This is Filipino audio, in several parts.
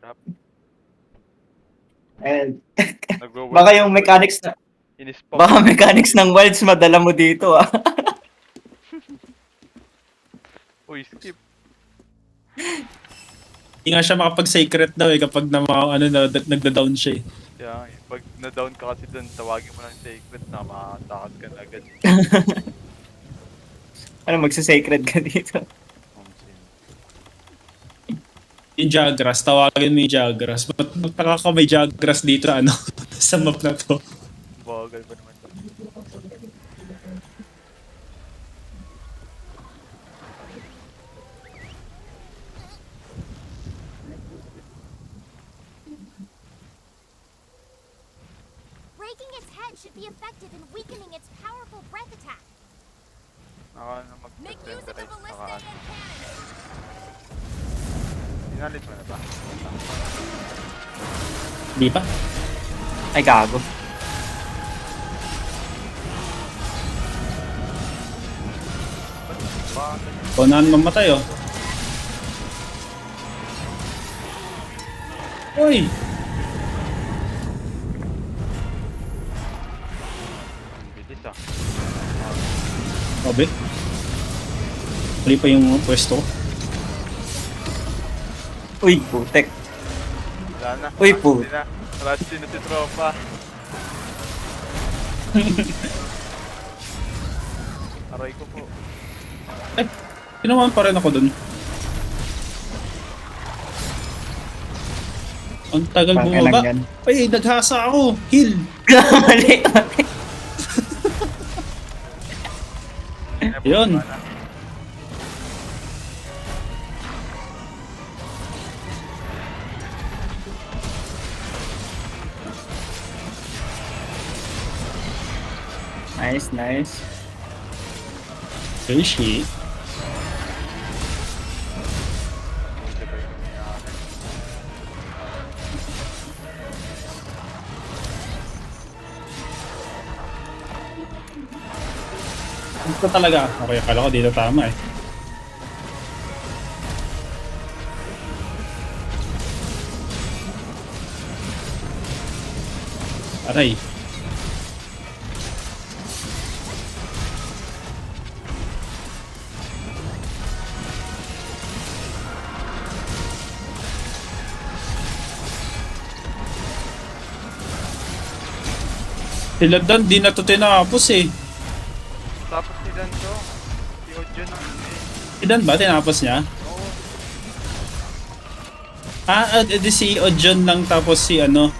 Tap. And Nagwo-work baka na yung po. mechanics na, In-spam baka ko na. mechanics ng wilds madala mo dito ah. Uy, skip. Hindi nga siya makapag-secret daw eh kapag na ano na nagda-down siya eh. Kaya pag na-down ka kasi dun, tawagin mo ng secret na makatakas ka na agad. Ano, magsa-sacred ka dito. Omsin. Yung Jagras, tawagin mo yung Jagras. Ba't magtaka ka may Jagras dito ano sa map na to? Bagal pa naman to. Breaking its head should be effective in weakening its powerful breath attack. Naka na Make use of the mag-tenderize. ballista and cannon. Inalit mo na ba? Di pa? Ay, gago. Bakit? Kunahan mamatay oh. Uy! Ang bilis ah. Sabi? Mali pa yung pwesto ko. Uy, putek. Wala na. Uy, po. Rusty na si tropa. Aray ko po. Eh, tinamaan pa rin ako dun. Ang tagal bumaba. Pangalan yan. Ay, naghasa ako. Heal. Mali. Yun. Nice, nice. Fishy. Ito talaga. Okay, akala ko dito tama eh. Aray. Sila doon, di na to tinapos eh. Tapos ni Dan to. Si Ojo na. Si Dan ba? Tinapos niya? Oo. Di si Ojon lang tapos si ano.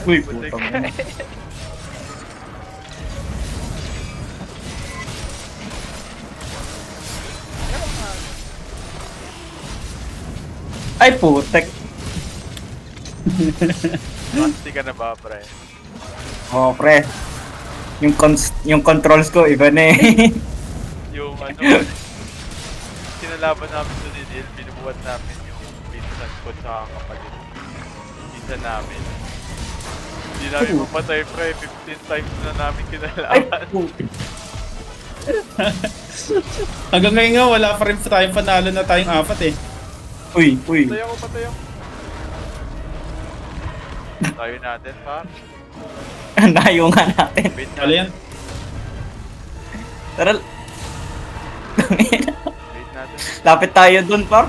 Uy, Butik. putang ina. Ay, putek. Rusty ka na ba, pre? Oh, pre. Yung controls ko, iba na eh. Yung ano, sinalaban namin doon ni Neil, binubuhat namin yung pinsan ko sa kapatid. Pinsan namin. Hindi namin mamatay, pre. 15 times na namin Ay, kinalaban. putek. Hanggang ngayon nga, wala pa rin tayong panalo na tayong apat eh. Uy, uy. Patay ako, patay ako. Tayo natin, pa. Nayo nga natin. Wait Ano yan? Tara. Wait natin. Lapit tayo dun, par.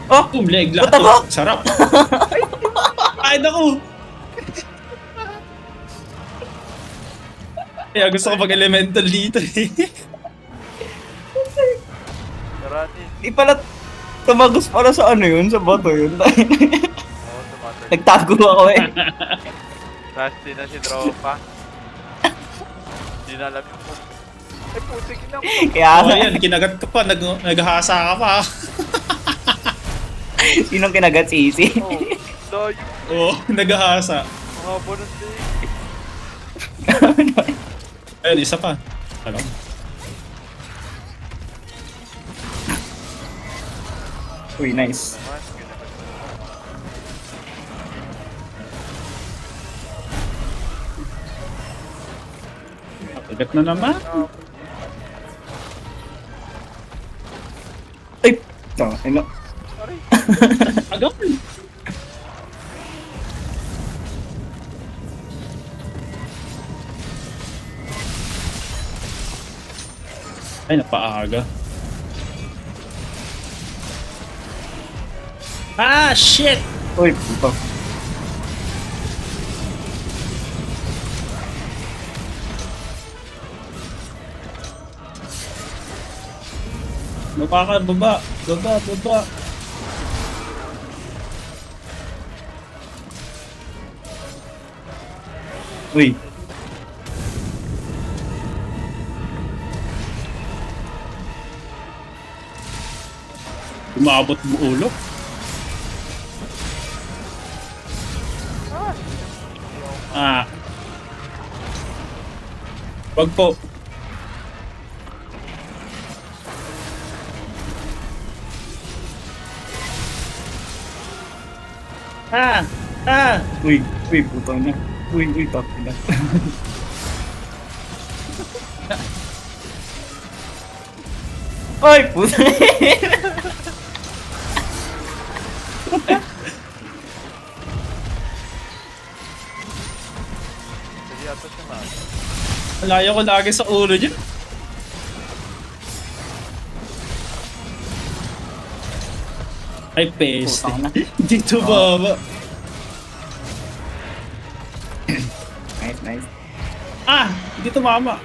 Oh, Leg what the fuck? Sarap. Ay, naku. Kaya gusto ko mag-elemental dito eh. Karate. Di pala tumagos pala sa ano yun, sa bato yun. Oo, tumatay. Nagtago ako eh. Rusty na si tropa. Hindi na alam yung kung... Ay, putik na. Kaya Oh, yan, kinagat ka pa, naghahasa ka pa. sinong kinagat si Easy? Oh, dayo. Oo, naghahasa. Mga bonus day. Ayun, isa pa. Alam. Uy, nice. Naman, ginagat. Kagat na naman. Ay! Ano? Sorry. Agam. Ay, napaaga. Ah, shit! Uy, puto. Baba ka, baba. Baba, baba. Uy. Umabot mo ulo. Ah. Wag po. Ah! Ah! Uy, puto na. Uy, papi na. Ay, puto. Hindi yata siya man. Layo ko lagi sa ulo niya. Ay, peste. Putang na. Dito baba. Nice. Ah! Dito mama.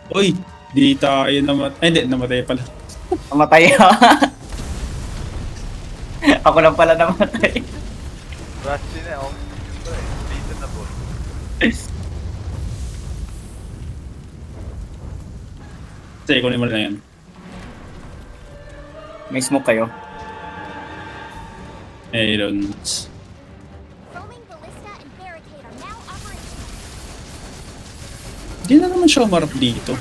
Uy! Di tayo namatay. Ay, hindi. Namatay pala. Namatay ako. Ako lang pala namatay. Rusty na. Oh, ito eh. Dito na po. Sige, kunin mo na yan. May smoke kayo. Irons. Foaming ballista and barricade are now operational. Hindi na naman siya umarap dito.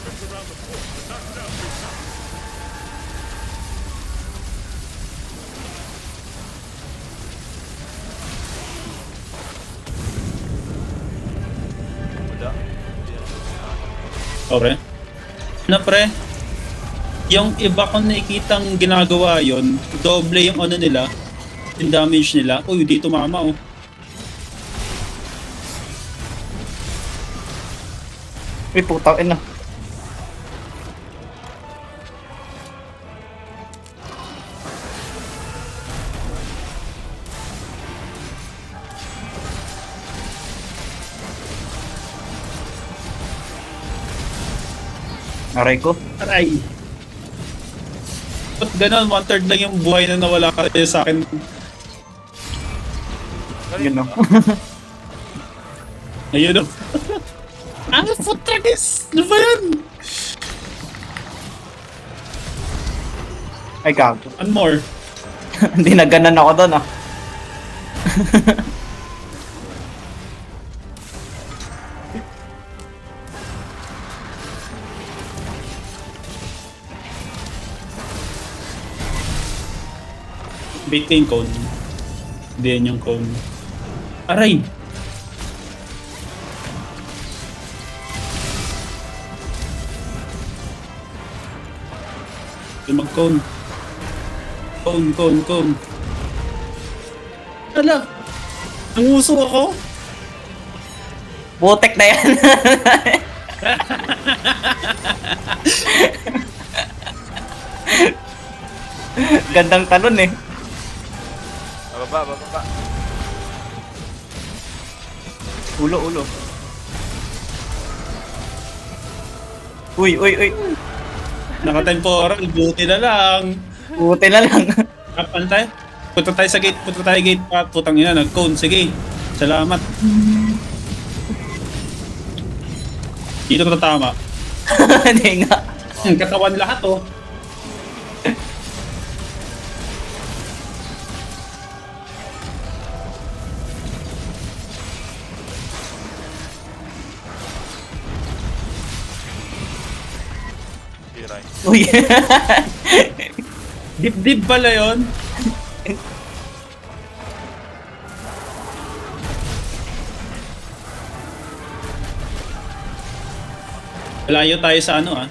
Wala. O, pre? Na, pre? Yung iba kong nakikitang ginagawa yon, doble yung ano nila, yung damage nila. Uy, dito mama, oh. Uy, putang ina. Aray ko. Aray! Ba't ganun? 1/3 lang yung buhay na nawala kayo sa akin. Yun o. Ayun, oh. Ano foot tragis? Ano ba yan? Ay, gago. One more. Hindi naganan ako doon ah. Bait ko yung cone. Hindi yan yung cone. Aray! Yung mag-cone. Cone. Ala! Nanguso ako? Butek na yan. Gandang talon eh. Bababa. Ulo. Uy. Naka-temporal, buti na lang. Buti na lang. Kapan tayo? Punta tayo sa gate, putang ina, nag-cone, sige. Salamat. Dito ko tama. Hindi nga. Katawan lahat, oh. Rai. Uy. Dip-dip pala yun. Malayo tayo sa ano ah.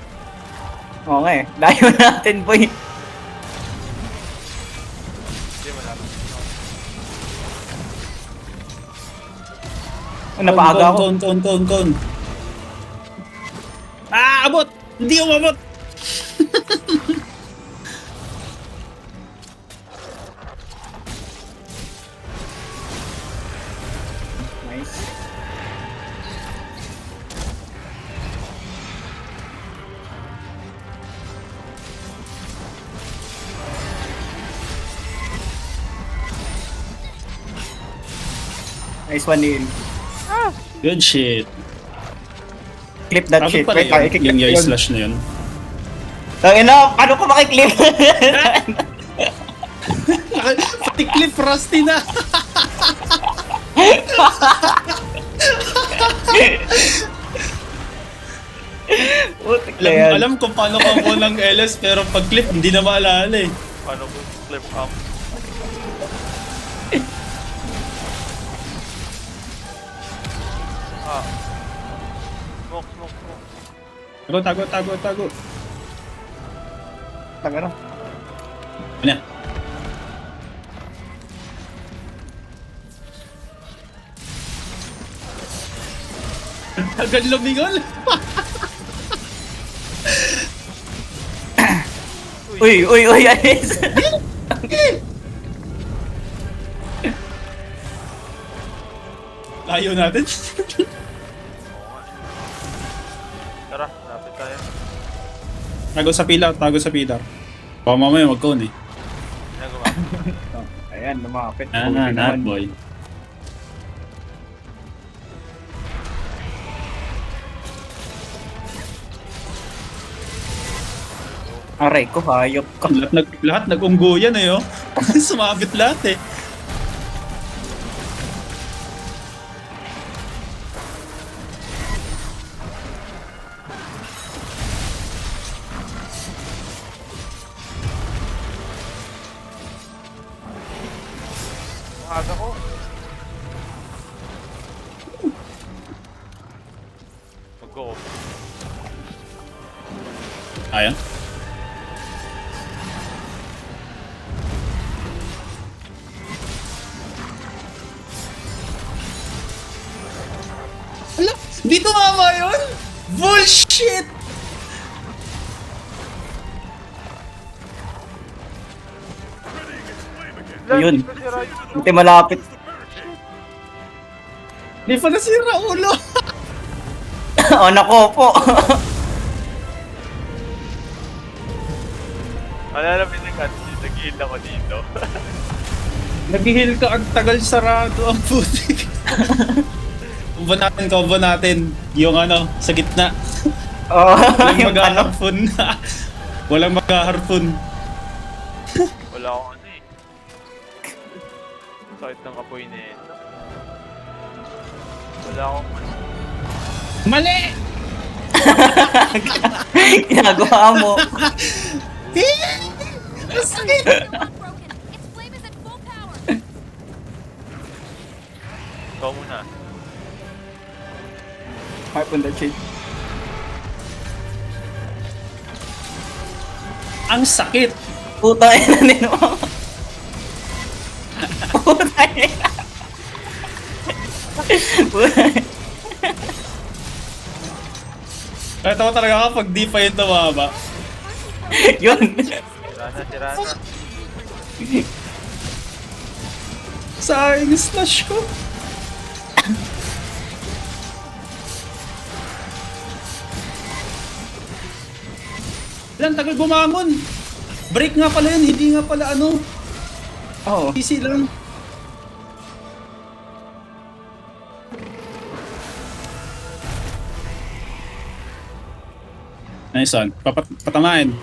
Oo nga eh. Layo natin, boy. Hindi, malapit. Napaaga ako. Con. Ah, abot! Hindi umabot! Nice. Nice one in. Good shit. Clip that Abot shit. pala Wait, yun, i-clip yung yay yun. slash na yun. Tangina, paano ko makiklip? Pati clip rusty na! Putik na yan. Alam kung paano ka mo ng LS pero pag clip hindi na maalala eh. Paano ko flip up? Ah. Smoke. Tago. Tangina. Ano? Agad lumingol! Uy, Anis. Layo natin. Tara, lapit tayo. Tago sa pila. Baka mamaya mag-cone eh. Yan, gumamit. Ayan, lumapit. Ah, Buti not naman. boy. Aray ko, hayop ka. Lahat nag-unggo yan eh oh. Sumabit lahat eh. Umaga ko. Mag-go. Ayan. Ala, di tumama yun? Bullshit! Ayun. Lapit ko si Rai. Buti malapit. Di pa nasira ulo. Oh, nako po. Alala mo yung cutscene, nag-heal ako dito. Nag-heal ka, ang tagal sarado ang putik. Combo natin. Yung ano, sa gitna. Oh, Walang yung ano. mag-harpoon na. Walang mag-harpoon. Wala akong ano eh. Sakit ng kapoy na yun. Wala akong ano. Mali! Ginagawa mo. Ang sakit! Broken. Its flame is at full power. Ikaw muna. Harp on the cheek. Ang sakit! Puta ina din mo. Puta ina. Kahit ako talaga kapag di pa yun tumama. Yun. Sira na. Sayang yung slash ko. Ilan tagal bumangon. Break nga pala yun, hindi nga pala ano. Oh. Easy lang. Nice one. Patamain.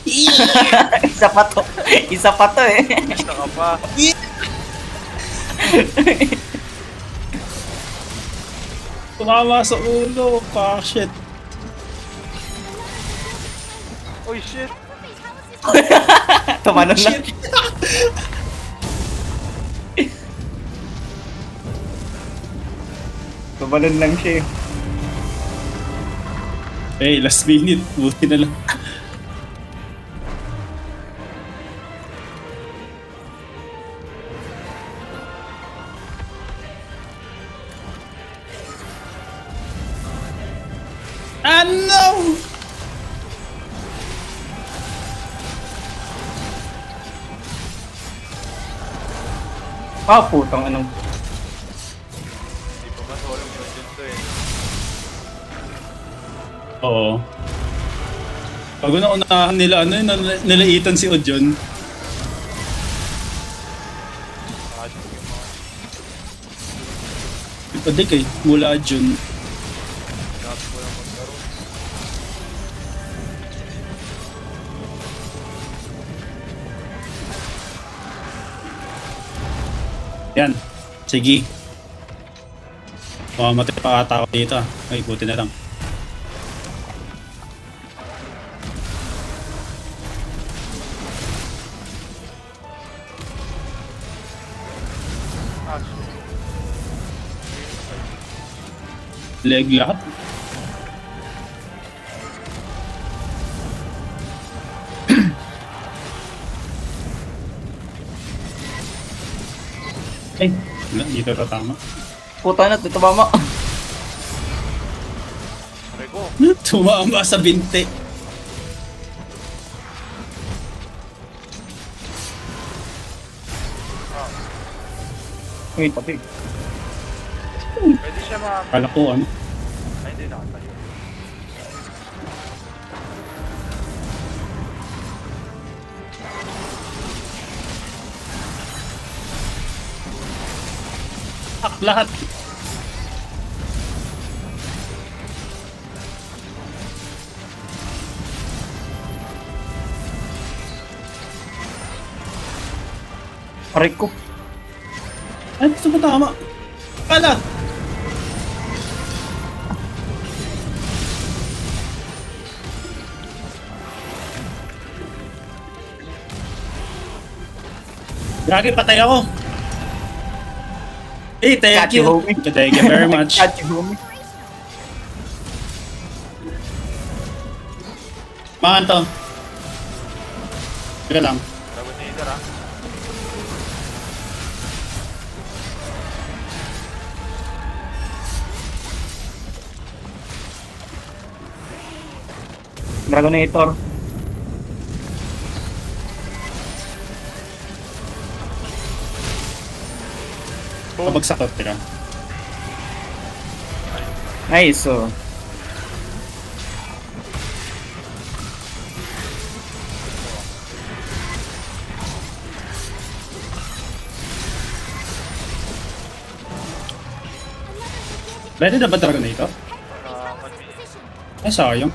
Isa pa to. Isa pa to eh. Isa ka pa. Tumama sa ulo. Fuck shit. Uy, shit! Surface, how is this? Tumanon lang. Shit! Tumanon lang siya eh. Eh, last minute. Buti na lang. Ah, no! Ah, putang anong. Hindi pa masolong yun to eh. Oo. Pag una-unahan nila, ano yun, nilaitan si Ojon. Nakasok yung mga Padik eh, mula June. shots ko lang magkaroon. Yan. Sige. Mamamatay pa ata ako dito ah. Ay, buti na lang. Ah, shit. Leg lahat. Ay, wala, dito tatama. Puta na, dito mama. Pare ko. Tumama sa binte. Wait, pati. Pwede siya ma... Kala ko ano. Ay, hindi nakatayo. Lahat. Aray ko. Ay, gusto mo tama. Kala. Gagi, patay ako. Eh, thank Got you, you. homie. Thank you very much. Catch you, homie. Makan to. Teka lang. Dragon Neither ah. Dragonator. Kabagsak ko, teka. Nice, oh. Ready na ba talaga na ito? Ah, 1 minute. Ay, sayang.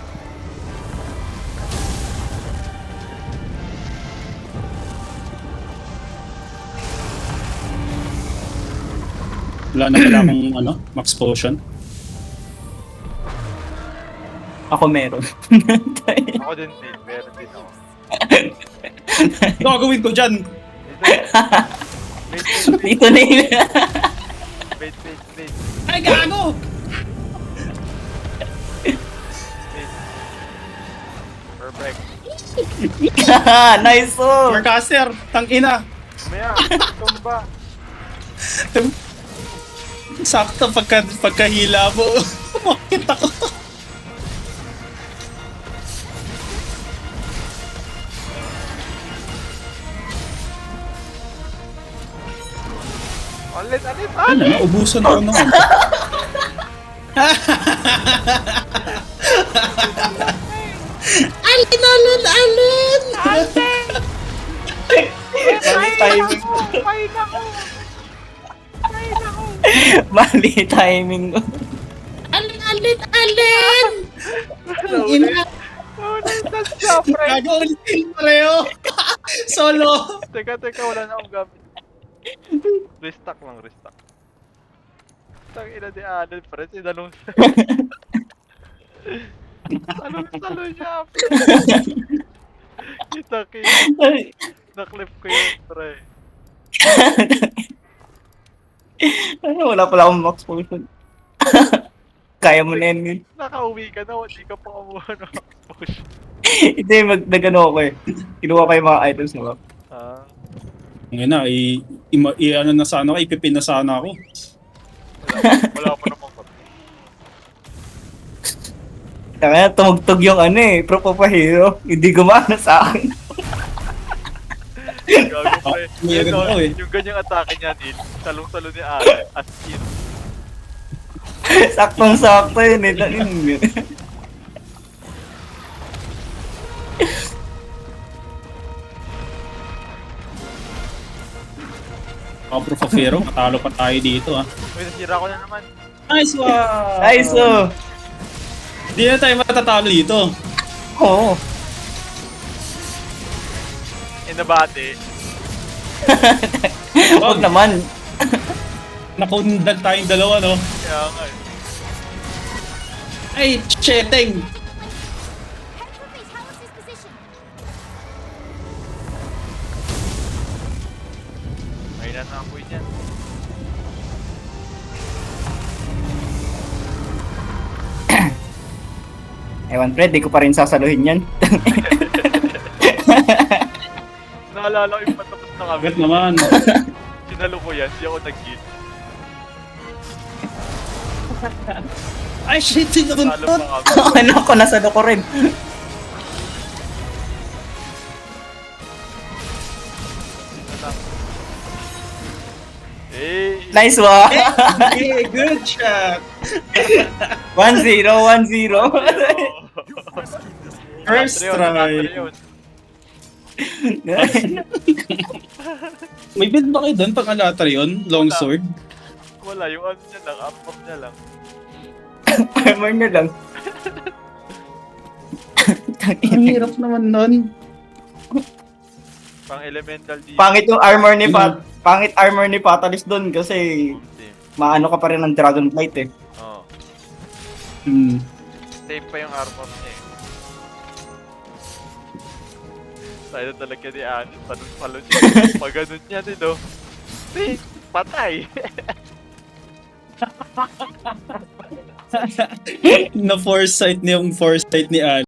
Wala na pala akong ano, max potion. Ako meron. Ako din din. Meron din ako. Ano gagawin ko dyan? Dito. Dito na yun. Wait. Ay, gago! Wait. Perfect. Nice, oh. Marcaster, tangina. Maya, tumba. Sakto pagkahila mo. Bakit ako? Ulit. Ano, naubusan ako noon. Alin! Mali timing ko. Mali timing ko. Alin! That's siya, pre. Gago ulit yung pareho. Solo. Teka, wala na akong gamit. Restock. Tang ina di Allen, pre. Sinalong siya. Talo niya. Kita ko Ay, naklip ko yun, pre. ano, wala pala akong max potion. Kaya mo na yun. Nakauwi ka na, hindi ka pa kumuha ng push. Hindi, nag-ano ako eh. Kinuha ko yung mga items na ba? Ah, Ngayon na, ano na sana ako, ipipin na sana ako. wala pa namang kat. Kaya tumugtog yung ano eh, Pro-Hero. Hindi gumana sa akin. Gago pre. Meron Ito, ako eh. yung ganyang atake niya, Neil, talong-talo ni Aaron, as in. Saktong-sakto yun eh. Yun. Mga Pro-Hero, matalo pa tayo dito ah. Uy, nasira ko na naman. Nice one! Nice oh! Di na tayo matatalo dito. Oo. Inabate. Huwag naman. Nakundal tayong dalawa, no? Kaya nga eh. Ay, cheteng! Head for Fatalis' position. May na apoy niyan. Ewan pre, di ko pa rin sasaluhin yan. Naalala ko yung patapos na kami. Agad naman. Sinalo ko yan, di ako nag-hit. Ay, shit! Talo Sinunod! pa kami. Ano ko, nasalo ko rin. Eh, Nice one! Hey, good shot! 1-0, 1-0. First try. May build ba kayo doon pang Alatrion? Longsword? wala, yung ano niya lang, up niya lang. Armor na lang. Ang hirap naman nun. Pang elemental dito. Pangit yung armor ni Pangit armor ni Fatalis doon kasi maano ka pa rin ng Dragonflight eh. Oo. Hmm. Same pa yung armor niya eh. Tayo talaga ni Ano, tanong-talo niya. Pag ganun niya din oh. Patay! Na foresight niya yung foresight ni Al.